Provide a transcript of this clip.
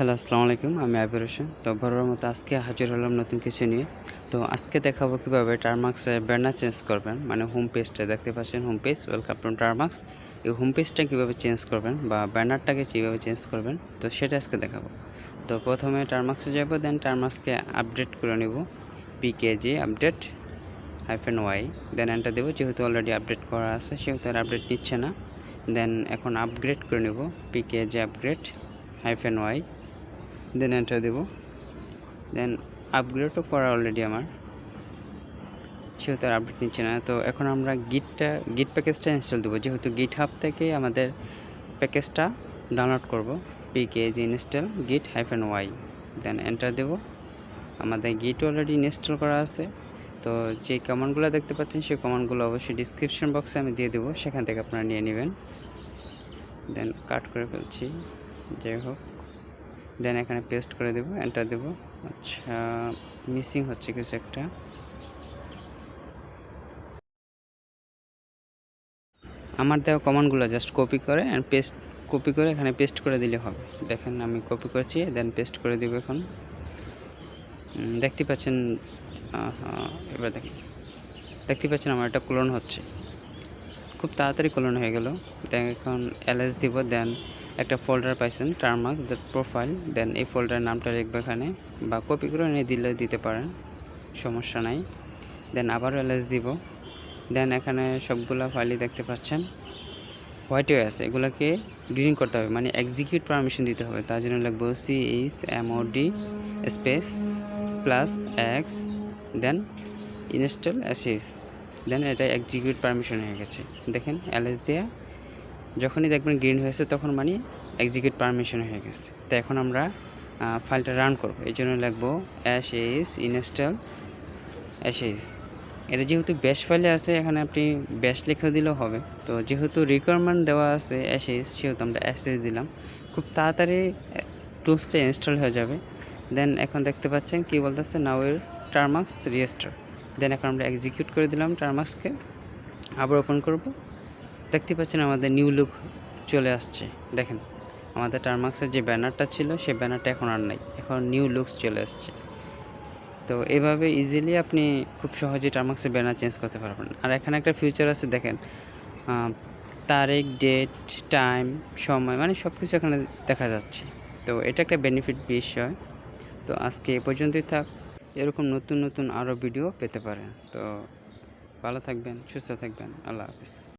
Hello, আসসালামু আলাইকুম। আমি আবির হোসেন। তো বরাবরের মতো আজকে হাজির হলাম নতুন কিছু নিয়ে। তো আজকে দেখাবো কীভাবে টারমাক্সে ব্যানার চেঞ্জ করবেন, মানে হোম পেজটা দেখতে পাচ্ছেন, হোম পেজ ওয়েলকাম টু টারমাক্স। এই হোম পেজটা কীভাবে চেঞ্জ করবেন বা ব্যানারটাকে কীভাবে চেঞ্জ করবেন, তো সেটা আজকে দেখাবো। তো প্রথমে টারমাক্সে যাব, দেন টারমাক্সকে আপডেট করে নেব, PKG update -y, then enter দেবো। যেহেতু অলরেডি আপডেট করা আছে সেহেতু আর আপডেট নিচ্ছে না। দেন এখন আপগ্রেড করে নেব, pkg upgrade -y, then enter দেব। দেন আপগ্রেডও করা অলরেডি আমার, সেহেতু আর আপডেট নিচ্ছে না। তো এখন আমরা গিট প্যাকেজটা ইনস্টল দেবো, যেহেতু গিট হাব থেকে আমাদের প্যাকেজটা ডাউনলোড করব, পিকেজি ইনস্টল গিট -y, দেন এন্টার দেব। আমাদের গিট অলরেডি ইনস্টল করা আছে। তো যে কমান্ডগুলো দেখতে পাচ্ছেন সেই কমান্ডগুলো অবশ্যই ডিসক্রিপশন বক্সে আমি দিয়ে দেবো, সেখান থেকে আপনারা নিয়ে নেবেন। দেন কাট করে ফেলছি, যাই হোক। দেন এখানে পেস্ট করে দেব, এন্টার দেব। আচ্ছা, মিসিং হচ্ছে কিছু একটা। আমার দেওয়া কমান্ডগুলো জাস্ট কপি করে এখানে পেস্ট করে দিলে হবে। দেখেন আমি কপি করেছি, দেন পেস্ট করে দেব। এখন দেখতে পাচ্ছেন, এবার দেখতে পাচ্ছেন আমার এটা ক্লোন হচ্ছে, খুব তাড়াতাড়ি ক্লোন হয়ে গেল। দেন এখন ls দিব, দেন একটা ফোল্ডার পাইছেন termuxProfile, দেন এই ফোল্ডারের নামটা লিখবে এখানে, বা কপি করে এনে দিতে পারেন, সমস্যা নাই। দেন আবারও ls দিব। দেন এখানে সবগুলা ফাইলই দেখতে পাচ্ছেন হোয়াইট হয়ে আছে, এগুলোকে গ্রিন করতে হবে, মানে এক্সিকিউট পারমিশন দিতে হবে। তার জন্য লিখবো chmod স্পেস +x, দেন install.sh, দেন এটা এক্সিকিউট পারমিশন হয়ে গেছে। দেখেন ls দিয়ে যখনই দেখবেন গ্রিন হয়েছে তখন মানে এক্সিকিউট পারমিশন হয়ে গেছে। তো এখন আমরা ফাইলটা রান করব, এই জন্য লিখবো sh install.sh। এটা যেহেতু ব্যাশ ফাইলে আছে, এখানে আপনি ব্যাশ লিখে দিলেও হবে। তো যেহেতু রিকোয়ারমেন্ট দেওয়া আছে sh, সেহেতু আমরা sh দিলাম। খুব তাড়াতাড়ি টুলসটা ইনস্টল হয়ে যাবে। দেন এখন দেখতে পাচ্ছেন কি বলতেছে, নাও এর টারমাক্স রেজিস্টার। দেন এখন আমরা এক্সিকিউট করে দিলাম টারমাক্সকে, আবার ওপেন করব। দেখতে পাচ্ছেন আমাদের নিউ লুক চলে আসছে। দেখেন আমাদের টারমাক্সের যে ব্যানারটা ছিল সেই ব্যানারটা এখন আর নাই, এখন নিউ লুকস চলে আসছে। তো এভাবে ইজিলি আপনি খুব সহজেই টারমাক্সের ব্যানার চেঞ্জ করতে পারবেন। আর এখানে একটা ফিচার আছে, দেখেন তারিখ, ডেট, টাইম, সময়, মানে সব কিছু এখানে দেখা যাচ্ছে। তো এটা একটা বেনিফিট বিষয়। তো আজকে এ পর্যন্তই থাক, এরকম নতুন নতুন আরও ভিডিও পেতে পারেন। তো ভালো থাকবেন, সুস্থ থাকবেন, আল্লাহ হাফেজ।